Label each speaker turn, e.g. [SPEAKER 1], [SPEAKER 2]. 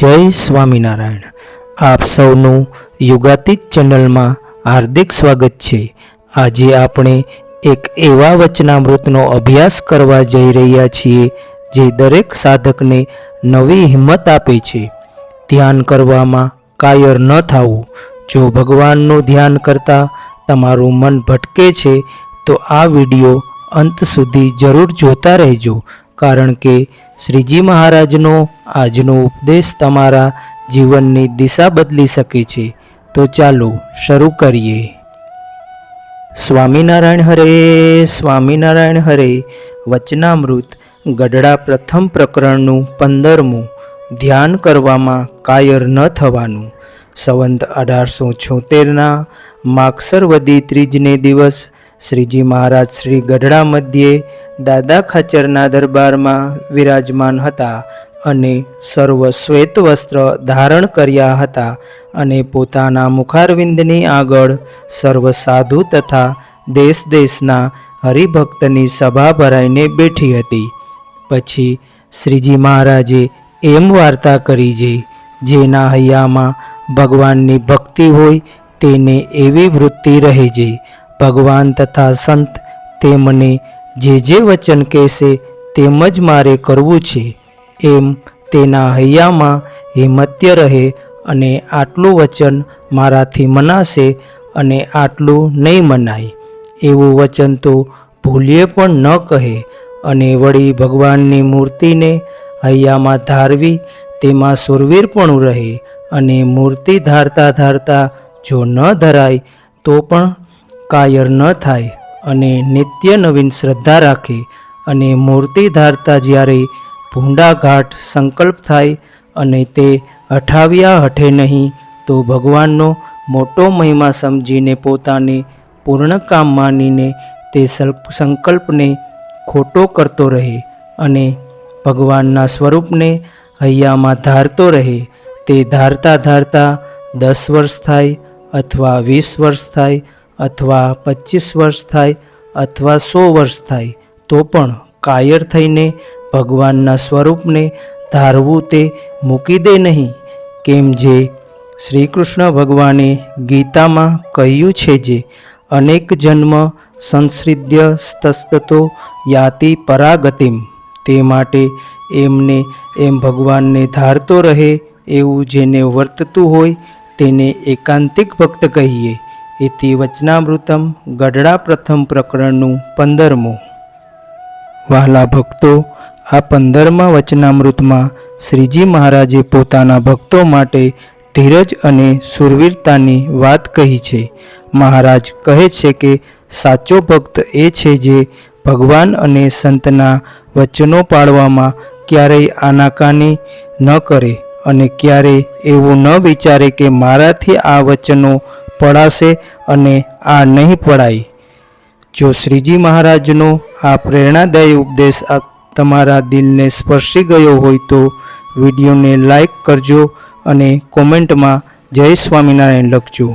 [SPEAKER 1] જય સ્વામિનારાયણ। આપ સૌનું યુગાતીત ચેનલમાં હાર્દિક સ્વાગત છે। આજે આપણે એક એવા વચનામૃતનો અભ્યાસ કરવા જઈ રહ્યા છીએ જે દરેક સાધકને નવી હિંમત આપે છે। ધ્યાન કરવામાં કાયર ન થવું। જો ભગવાનનું ધ્યાન કરતાં તમારું મન ભટકે છે તો આ વિડીયો અંત સુધી જરૂર જોતા રહેજો, કારણ કે શ્રીજી મહારાજનો આજનો ઉપદેશ તમારા જીવનની દિશા બદલી શકે છે। તો ચાલો શરૂ કરીએ। સ્વામિનારાયણ હરે, સ્વામિનારાયણ હરે। વચનામૃત ગઢડા પ્રથમ પ્રકરણનું 15મું। ધ્યાન કરવામાં કાયર ન થવાનું। સંવંત 1876ના માગસર વદી ત્રીજને દિવસ શ્રીજી મહારાજ શ્રી ગઢડા મધ્યે દાદા ખાચરના દરબારમાં વિરાજમાન હતા અને સર્વ શ્વેત વસ્ત્ર ધારણ કર્યા હતા અને પોતાના મુખારવિંદની આગળ સર્વ સાધુ તથા દેશ દેશના હરિભક્તની સભા ભરાઈને બેઠી હતી। પછી શ્રીજી મહારાજે એમ વાર્તા કરી જેના હૈયામાં ભગવાનની ભક્તિ હોય તેને એવી વૃત્તિ રહે છે। ભગવાન તથા સંત તેમને જે વચન કહેશે તેમ જ મારે કરવું છે એમ તેના હૈયામાં હિંમત્ય રહે અને આટલું વચન મારાથી મનાશે અને આટલું નહીં મનાય એવું વચન તો ભૂલીએ પણ ન કહે। અને વળી ભગવાનની મૂર્તિને હૈયામાં ધારવી તેમાં સુરવીરપણું રહે અને મૂર્તિ ધારતા ધારતા જો ન ધરાય તો પણ કાયર ન થાય અને નિત્ય નવીન શ્રદ્ધા રાખે અને મૂર્તિ ધારતા જ્યારે ભૂંડાઘાટ સંકલ્પ થાય અને તે હઠાવ્યા હઠે નહીં તો ભગવાનનો મોટો મહિમા સમજીને પોતાને પૂર્ણ કામ માનીને તે સંકલ્પને ખોટો કરતો રહે અને ભગવાનના સ્વરૂપને હૈયામાં ધારતો રહે। તે ધારતા ધારતા 10 વર્ષ થાય અથવા 20 વર્ષ થાય અથવા 25 વર્ષ થાય અથવા 100 વર્ષ થાય તો પણ કાયર થઈને ભગવાનના સ્વરૂપને ધારવું તે મૂકી દે નહીં। કેમ જે શ્રી કૃષ્ણ ભગવાને ગીતામાં કહ્યું છે અનેક જન્મ સંસૃધ્ય તસ્તતો યાતિ પરાગતિમ। તે માટે એમને એમ ભગવાનને ધારતો રહે એવું જેને વર્તતું હોય તેને એકાંતિક ભક્ત કહીએ। ઇતિ વચનામૃતમ ગઢડા પ્રથમ પ્રકરણનું 15મું। વહાલા ભક્તો, આ 15મા વચનામૃતમાં શ્રીજી મહારાજે પોતાના ભક્તો માટે ધીરજ અને સુરવીરતાની વાત કહી છે। મહારાજ કહે છે કે સાચો ભક્ત એ છે જે ભગવાન અને સંતના વચનો પાળવામાં ક્યારેય આનાકાની ન કરે અને ક્યારેય એવું ન વિચારે કે મારાથી આ વચનો પડાશે અને આ નહીં પડાય। જો શ્રીજી મહારાજનો આ પ્રેરણાદાયી ઉપદેશ તમારા દિલને સ્પર્શી ગયો હોય તો વિડીયોને લાઈક કરજો અને કોમેન્ટમાં જય સ્વામિનારાયણ લખજો।